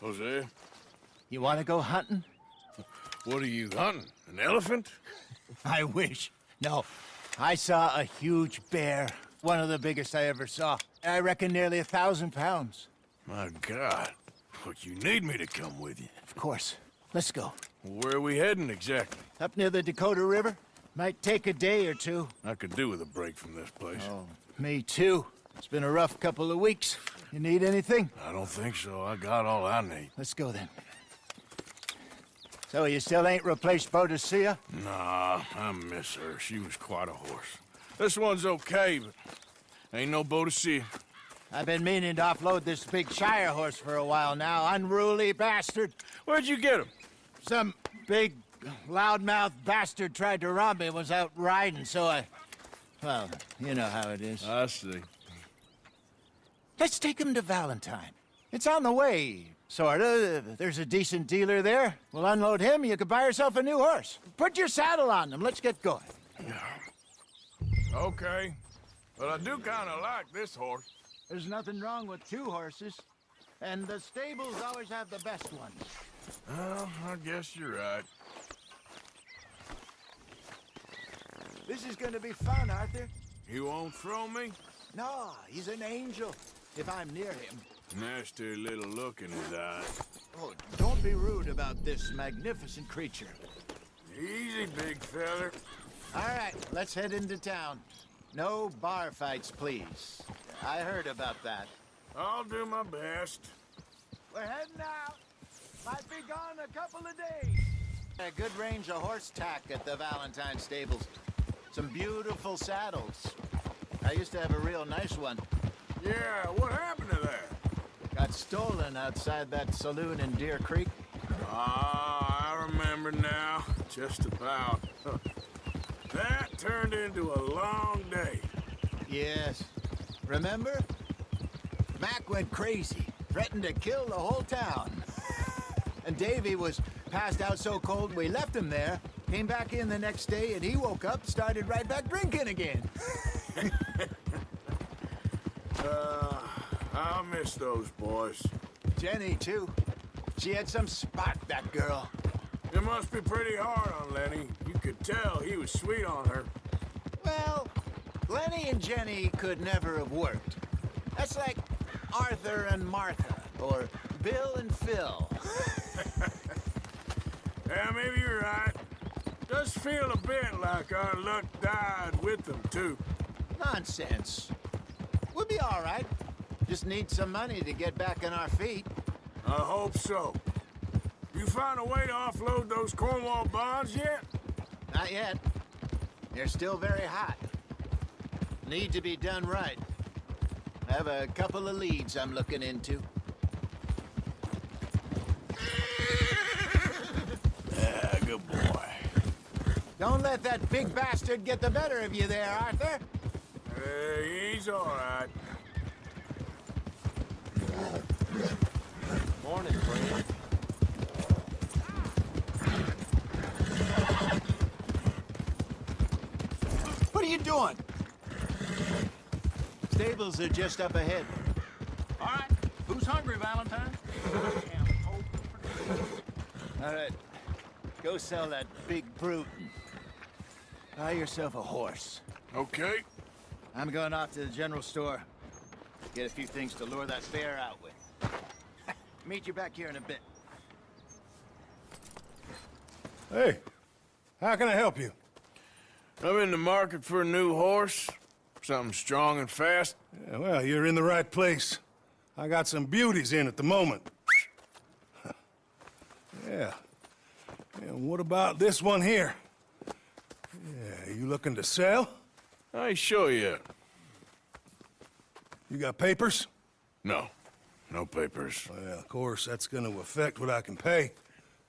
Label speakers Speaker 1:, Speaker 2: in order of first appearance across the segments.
Speaker 1: Jose,
Speaker 2: You want to go hunting?
Speaker 1: what are you hunting? An elephant?
Speaker 2: I wish. No, I saw a huge bear. One of the biggest I ever saw. I reckon nearly 1,000 pounds.
Speaker 1: My God. But you need me to come with you.
Speaker 2: Of course. Let's go.
Speaker 1: Where are we heading exactly?
Speaker 2: Up near the Dakota River. Might take a day or two.
Speaker 1: I could do with a break from this place.
Speaker 2: Oh, me too. It's been a rough couple of weeks. You need anything?
Speaker 1: I don't think so. I got all I need.
Speaker 2: Let's go then. So you still ain't replaced Boadicea?
Speaker 1: Nah, I miss her. She was quite a horse. This one's okay, but ain't no Boadicea.
Speaker 2: I've been meaning to offload this big Shire horse for a while now. Unruly bastard.
Speaker 1: Where'd you get him?
Speaker 2: Some big, loudmouth bastard tried to rob me, was out riding, so I... Well, you know how it is.
Speaker 1: I see.
Speaker 2: Let's take him to Valentine. It's on the way, sorta. There's a decent dealer there. We'll unload him, you could buy yourself a new horse. Put your saddle on them, let's get going.
Speaker 1: Okay. But I do kind of like this horse.
Speaker 2: There's nothing wrong with two horses. And the stables always have the best ones.
Speaker 1: Well, I guess you're right.
Speaker 2: This is gonna be fun, Arthur.
Speaker 1: He won't throw me?
Speaker 2: No, he's an angel, if I'm near him.
Speaker 1: Nasty little look in his eyes.
Speaker 2: Oh, don't be rude about this magnificent creature.
Speaker 1: Easy, big feller.
Speaker 2: All right, let's head into town. No bar fights, please. I heard about that.
Speaker 1: I'll do my best.
Speaker 2: We're heading out. Might be gone a couple of days. A good range of horse tack at the Valentine stables. Some beautiful saddles. I used to have a real nice one.
Speaker 1: Yeah, what happened to that?
Speaker 2: Got stolen outside that saloon in Deer Creek.
Speaker 1: Ah, I remember now. Just about. That turned into a long day.
Speaker 2: Yes. Remember? Mac went crazy, threatened to kill the whole town. And Davy was passed out so cold we left him there, came back in the next day, and he woke up, started right back drinking again.
Speaker 1: I'll miss those boys.
Speaker 2: Jenny, too. She had some spot, that girl.
Speaker 1: It must be pretty hard on Lenny. You could tell he was sweet on her.
Speaker 2: Well, Lenny and Jenny could never have worked. That's like Arthur and Martha, or Bill and Phil.
Speaker 1: Yeah, maybe you're right. Does feel a bit like our luck died with them, too.
Speaker 2: Nonsense. We'll be all right. Just need some money to get back on our feet.
Speaker 1: I hope so. You find a way to offload those Cornwall bonds yet?
Speaker 2: Not yet. They're still very hot. Need to be done right. I have a couple of leads I'm looking into.
Speaker 1: Yeah, good boy.
Speaker 2: Don't let that big bastard get the better of you there, Arthur.
Speaker 1: He's all right.
Speaker 2: Morning, friend. What are you doing? Stables are just up ahead.
Speaker 3: All right. Who's hungry, Valentine?
Speaker 2: All right. Go sell that big brute. Buy yourself a horse.
Speaker 1: Okay.
Speaker 2: I'm going off to the general store. Get a few things to lure that bear out with. Meet you back here in a bit.
Speaker 4: Hey, how can I help you?
Speaker 1: I'm in the market for a new horse. Something strong and fast.
Speaker 4: Yeah, well, you're in the right place. I got some beauties in at the moment. Yeah. And what about this one here? Yeah, you looking to sell?
Speaker 1: I ain't sure yet.
Speaker 4: You got papers?
Speaker 1: No. No papers.
Speaker 4: Well, of course, that's gonna affect what I can pay.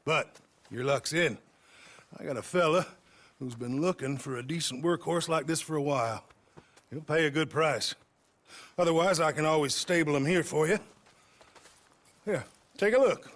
Speaker 4: But your luck's in. I got a fella who's been looking for a decent workhorse like this for a while. He'll pay a good price. Otherwise, I can always stable him here for you. Here, take a look.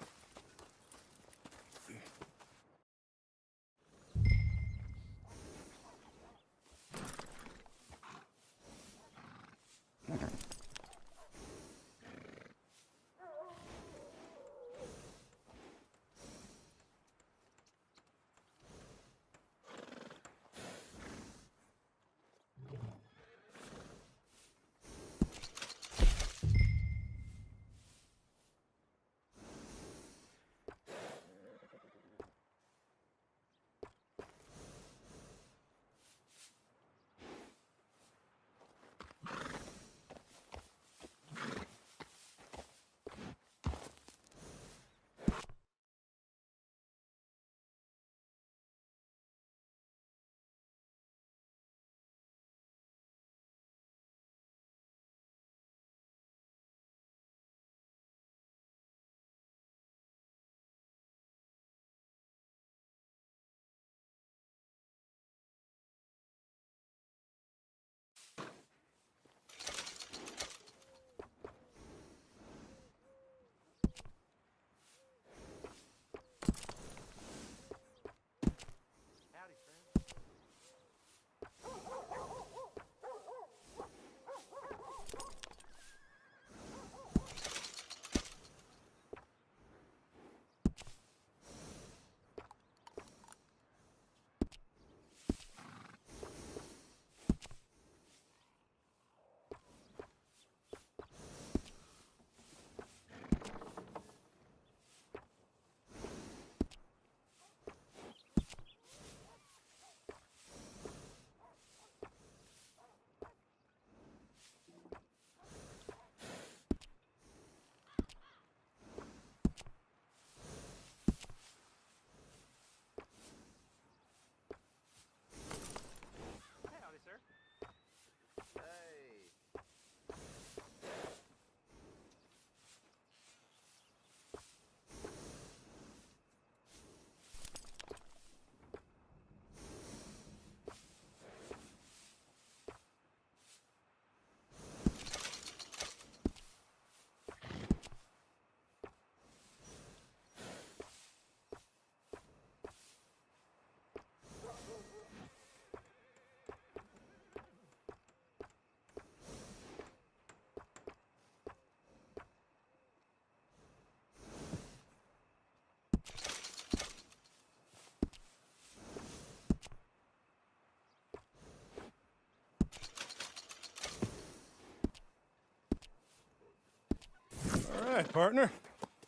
Speaker 4: right, partner.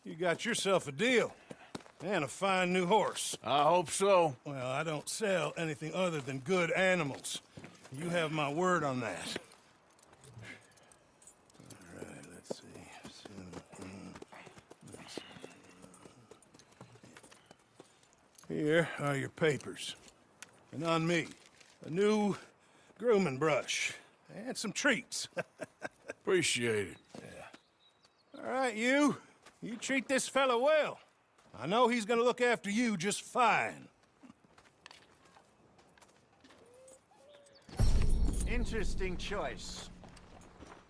Speaker 4: You got yourself a deal. And a fine new horse.
Speaker 1: I hope so.
Speaker 4: Well, I don't sell anything other than good animals. You have my word on that. All right, let's see. Here are your papers. And on me, a new grooming brush. And some treats.
Speaker 1: Appreciate it.
Speaker 4: All right, you. You treat this fella well. I know he's gonna look after you just fine.
Speaker 2: Interesting choice.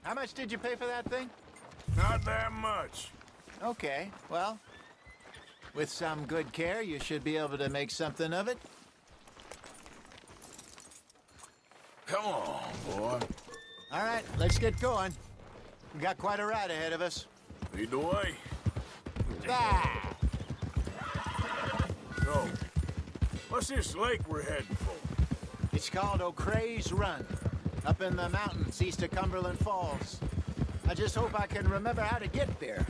Speaker 2: How much did you pay for that thing?
Speaker 1: Not that much.
Speaker 2: Okay, well, with some good care, you should be able to make something of it.
Speaker 1: Come on, boy.
Speaker 2: All right, let's get going. We got quite a ride ahead of us.
Speaker 1: Lead the way.
Speaker 2: Ah!
Speaker 1: So, what's this lake we're heading for?
Speaker 2: It's called O'Creagh's Run, up in the mountains east of Cumberland Falls. I just hope I can remember how to get there.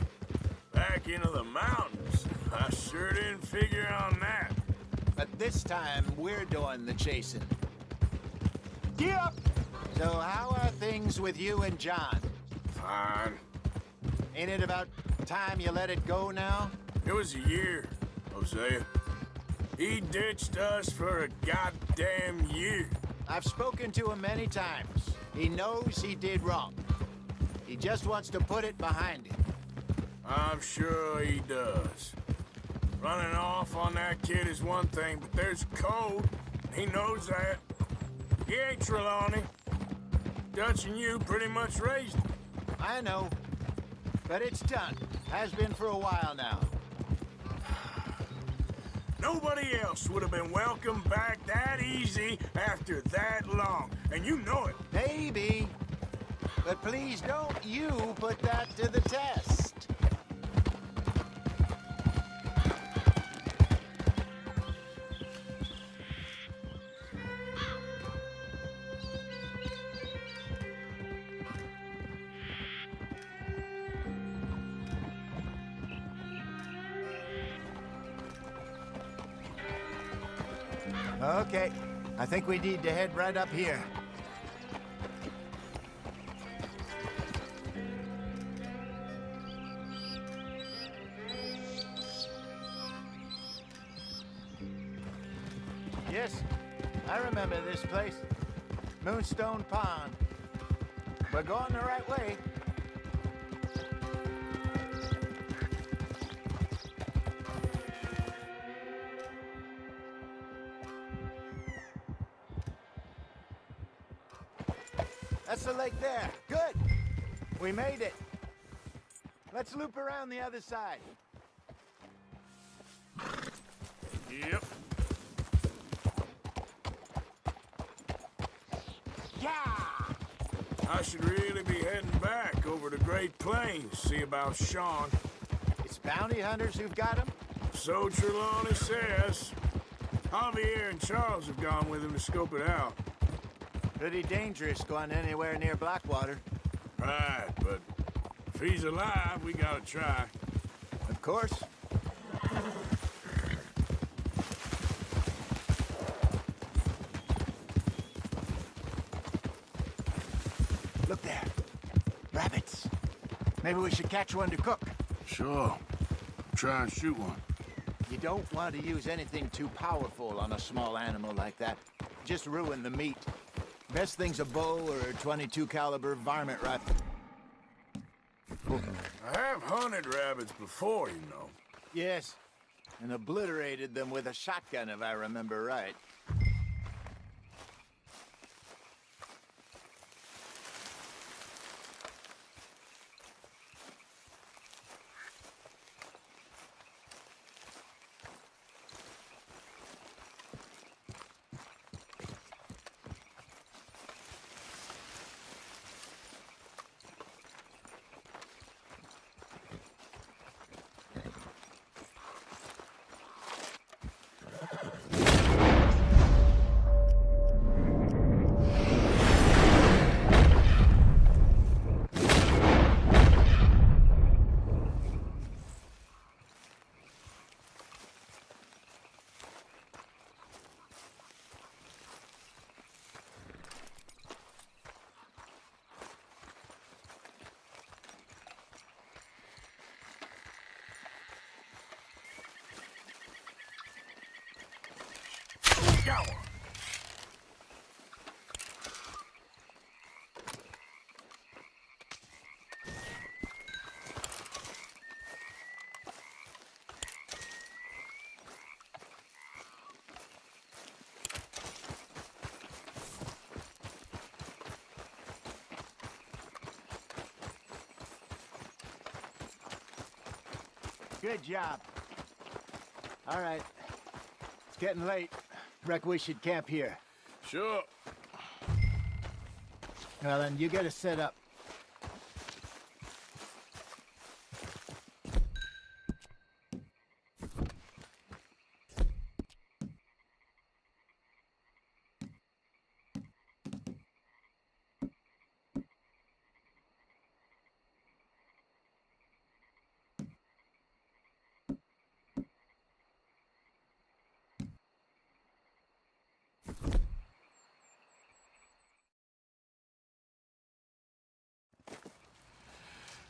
Speaker 1: Back into the mountains? I sure didn't figure on that.
Speaker 2: But this time, we're doing the chasing. Yep. So how are things with you and John?
Speaker 1: Fine.
Speaker 2: Ain't it about time you let it go now?
Speaker 1: It was a year, Hosea. He ditched us for a goddamn year.
Speaker 2: I've spoken to him many times. He knows he did wrong. He just wants to put it behind him.
Speaker 1: I'm sure he does. Running off on that kid is one thing, but there's code. He knows that. He ain't Trelawney. Dutch and you pretty much raised him.
Speaker 2: I know. But it's done. Has been for a while now.
Speaker 1: Nobody else would have been welcomed back that easy after that long. And you know it.
Speaker 2: Maybe. But please don't you put that to the test. Okay, I think we need to head right up here. Yes, I remember this place. Moonstone Pond. We're going the right way. That's the lake there. Good. We made it. Let's loop around the other side.
Speaker 1: Yep.
Speaker 2: Yeah!
Speaker 1: I should really be heading back over the Great Plains, see about Sean.
Speaker 2: It's bounty hunters who've got him?
Speaker 1: So Trelawney says. Javier and Charles have gone with him to scope it out.
Speaker 2: Pretty dangerous going anywhere near Blackwater.
Speaker 1: Right, but if he's alive, we gotta try.
Speaker 2: Of course. Look there. Rabbits. Maybe we should catch one to cook.
Speaker 1: Sure. Try and shoot one.
Speaker 2: You don't want to use anything too powerful on a small animal like that. Just ruin the meat. Best thing's a bow or a .22 caliber varmint rifle.
Speaker 1: I have hunted rabbits before, you know.
Speaker 2: Yes, and obliterated them with a shotgun, if I remember right. Good job. All right. It's getting late. Reckon we should camp here.
Speaker 1: Sure.
Speaker 2: Well, then you get us set up.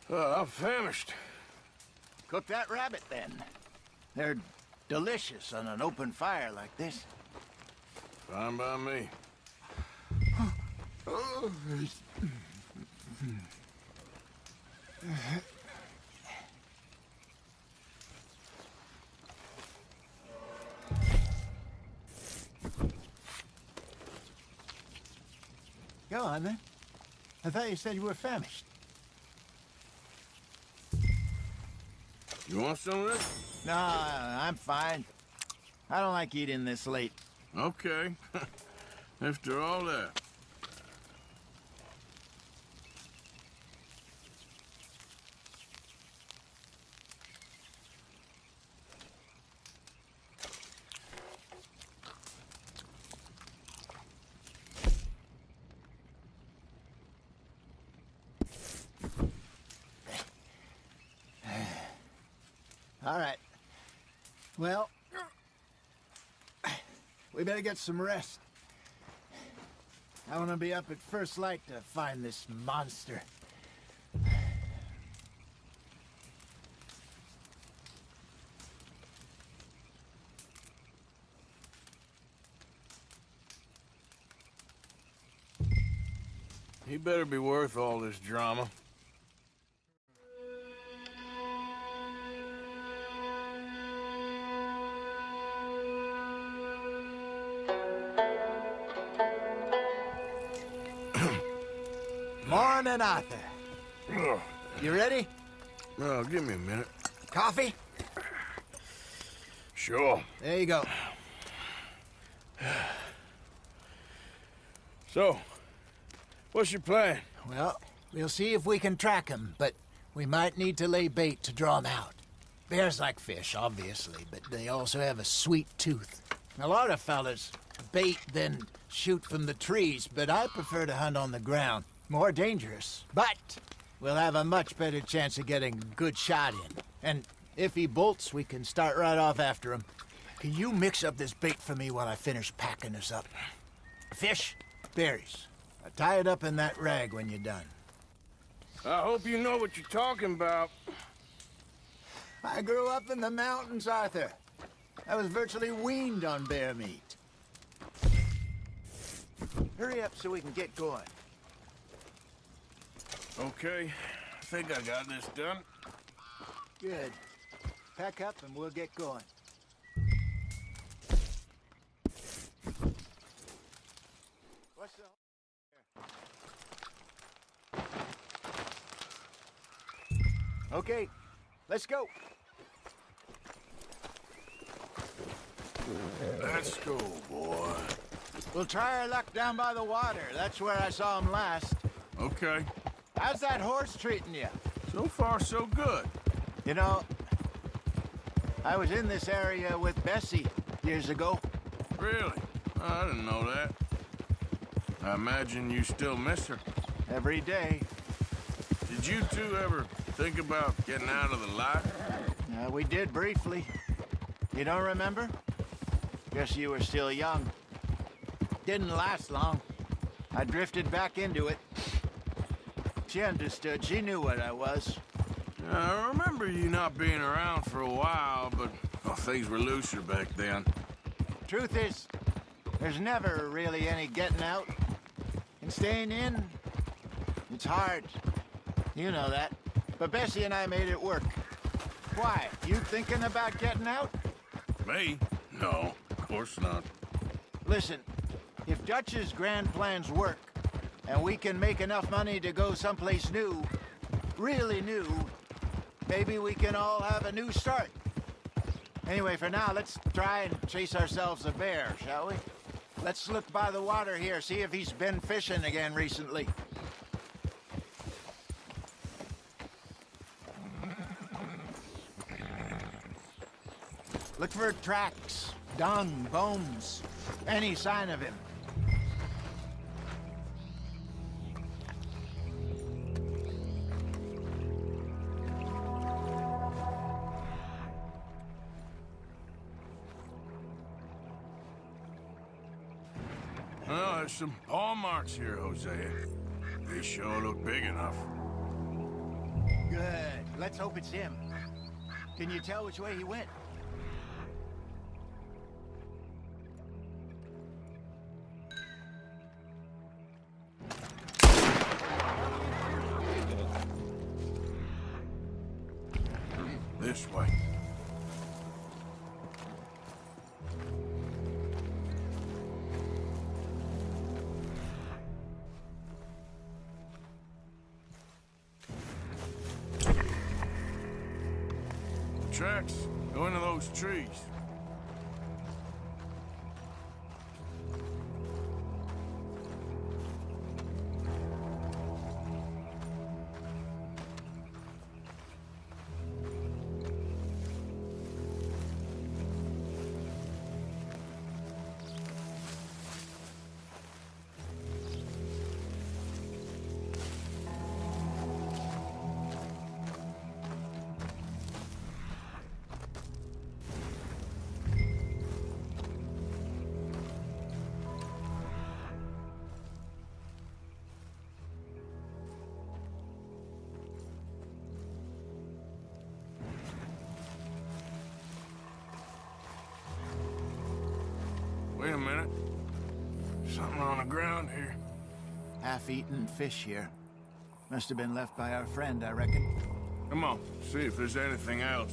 Speaker 1: I'm famished.
Speaker 2: Cook that rabbit, then. They're delicious on an open fire like this.
Speaker 1: Fine by me.
Speaker 2: Go on, then. I thought you said you were famished.
Speaker 1: You want some of this?
Speaker 2: No, I'm fine. I don't like eating this late.
Speaker 1: Okay. After all that.
Speaker 2: All right. Well, we better get some rest. I want to be up at first light to find this monster.
Speaker 1: He better be worth all this drama.
Speaker 2: Morning, Arthur.
Speaker 1: Ugh.
Speaker 2: You ready?
Speaker 1: Well, give me a minute.
Speaker 2: Coffee?
Speaker 1: Sure.
Speaker 2: There you go.
Speaker 1: So, what's your plan?
Speaker 2: Well, we'll see if we can track him, but we might need to lay bait to draw him out. Bears like fish, obviously, but they also have a sweet tooth. A lot of fellas bait, then shoot from the trees, but I prefer to hunt on the ground. More dangerous, but we'll have a much better chance of getting a good shot in. And if he bolts, we can start right off after him. Can you mix up this bait for me while I finish packing this up? Fish, berries. Tie it up in that rag when you're done.
Speaker 1: I hope you know what you're talking about.
Speaker 2: I grew up in the mountains, Arthur. I was virtually weaned on bear meat. Hurry up so we can get going.
Speaker 1: Okay, I think I got this done.
Speaker 2: Good. Pack up and we'll get going. What's the... Okay, let's go.
Speaker 1: Let's go, boy.
Speaker 2: We'll try our luck down by the water. That's where I saw him last.
Speaker 1: Okay.
Speaker 2: How's that horse treating you?
Speaker 1: So far, so good.
Speaker 2: You know, I was in this area with Bessie years ago.
Speaker 1: Really? I didn't know that. I imagine you still miss her.
Speaker 2: Every day.
Speaker 1: Did you two ever think about getting out of the lot?
Speaker 2: We did briefly. You don't remember? Guess you were still young. Didn't last long. I drifted back into it. She understood. She knew what I was.
Speaker 1: I remember you not being around for a while, but things were looser back then.
Speaker 2: Truth is, there's never really any getting out. And staying in, it's hard. You know that. But Bessie and I made it work. Why? You thinking about getting out?
Speaker 1: Me? No, of course not.
Speaker 2: Listen, if Dutch's grand plans work, and we can make enough money to go someplace new, really new, maybe we can all have a new start. Anyway, for now, let's try and chase ourselves a bear, shall we? Let's look by the water here, see if he's been fishing again recently. Look for tracks, dung, bones, any sign of him.
Speaker 1: Well, there's some paw marks here, Hosea. They sure look big enough.
Speaker 2: Good. Let's hope it's him. Can you tell which way he went?
Speaker 1: This way. Tracks go into those trees. Wait a minute. Something on the ground here.
Speaker 2: Half-eaten fish here. Must have been left by our friend, I reckon.
Speaker 1: Come on, see if there's anything else.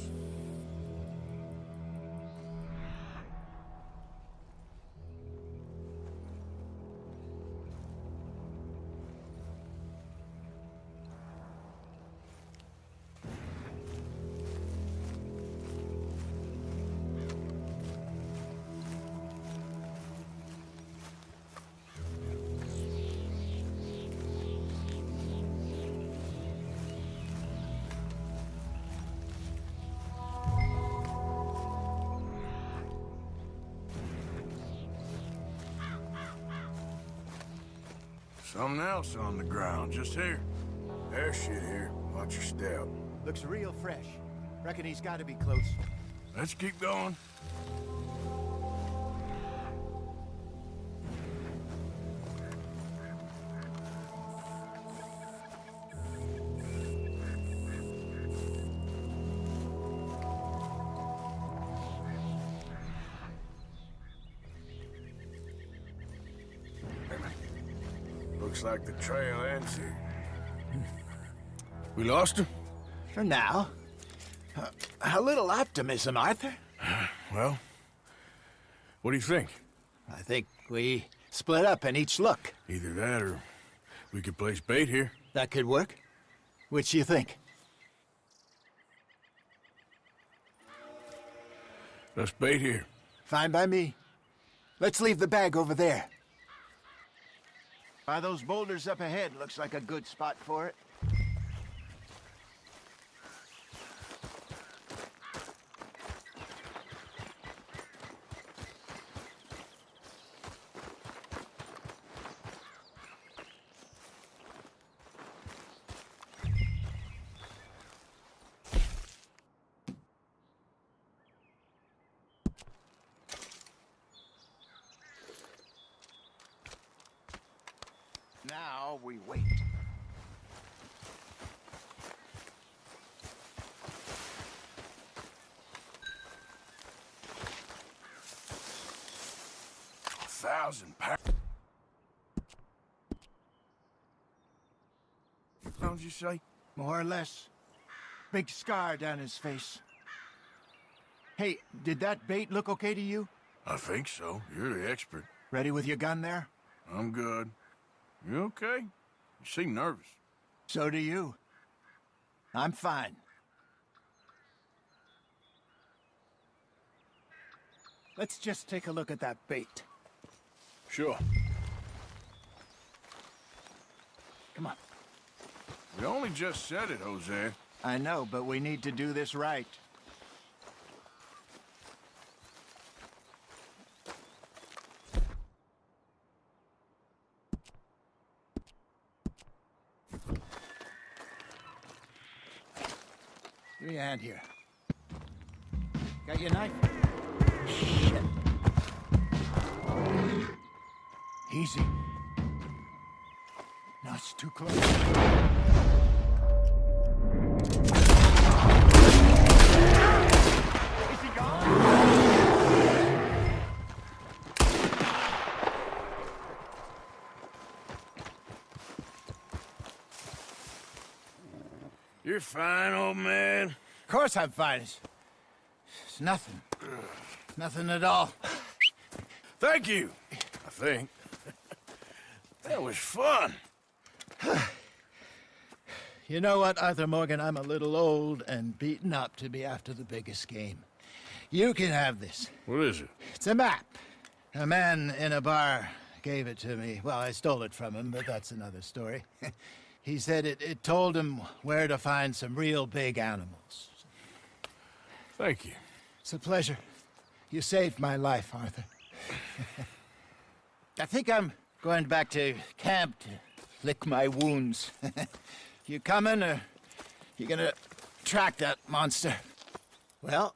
Speaker 1: Something else on the ground, just here. There's shit here. Watch your step.
Speaker 2: Looks real fresh. Reckon he's got to be close.
Speaker 1: Let's keep going. Looks like the trail ends here. We lost him?
Speaker 2: For now. A little optimism, Arthur.
Speaker 1: Well, what do you think?
Speaker 2: I think we split up and each look.
Speaker 1: Either that or we could place bait here.
Speaker 2: That could work. Which do you think?
Speaker 1: Let's bait here.
Speaker 2: Fine by me. Let's leave the bag over there. By those boulders up ahead, looks like a good spot for it. Now we wait.
Speaker 1: £1,000. How'd you say?
Speaker 2: More or less. Big scar down his face. Hey, did that bait look okay to you?
Speaker 1: I think so. You're the expert.
Speaker 2: Ready with your gun there?
Speaker 1: I'm good. You okay? You seem nervous.
Speaker 2: So do you. I'm fine. let's just take a look at that bait.
Speaker 1: Sure.
Speaker 2: Come on.
Speaker 1: We only just said it, Jose.
Speaker 2: I know, but we need to do this right. Give me a hand here. Got your knife? Shit. Easy. No, it's too close. Is he gone?
Speaker 1: You're fine, old man.
Speaker 2: Of course I'm fine. It's nothing. Nothing at all.
Speaker 1: Thank you, I think. That was fun.
Speaker 2: You know what, Arthur Morgan? I'm a little old and beaten up to be after the biggest game. You can have this.
Speaker 1: What is it?
Speaker 2: It's a map. A man in a bar gave it to me. Well, I stole it from him, but that's another story. He said it told him where to find some real big animals.
Speaker 1: Thank you.
Speaker 2: It's a pleasure. You saved my life, Arthur. I think I'm going back to camp to lick my wounds. You coming, or you gonna track that monster? Well,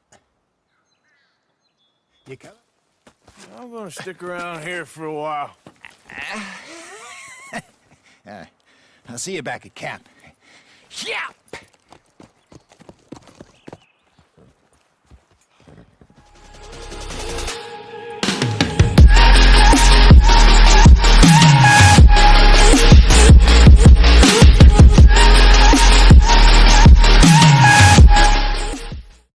Speaker 2: you coming?
Speaker 1: I'm gonna stick around here for a while.
Speaker 2: All right. I'll see you back at camp. Yeah!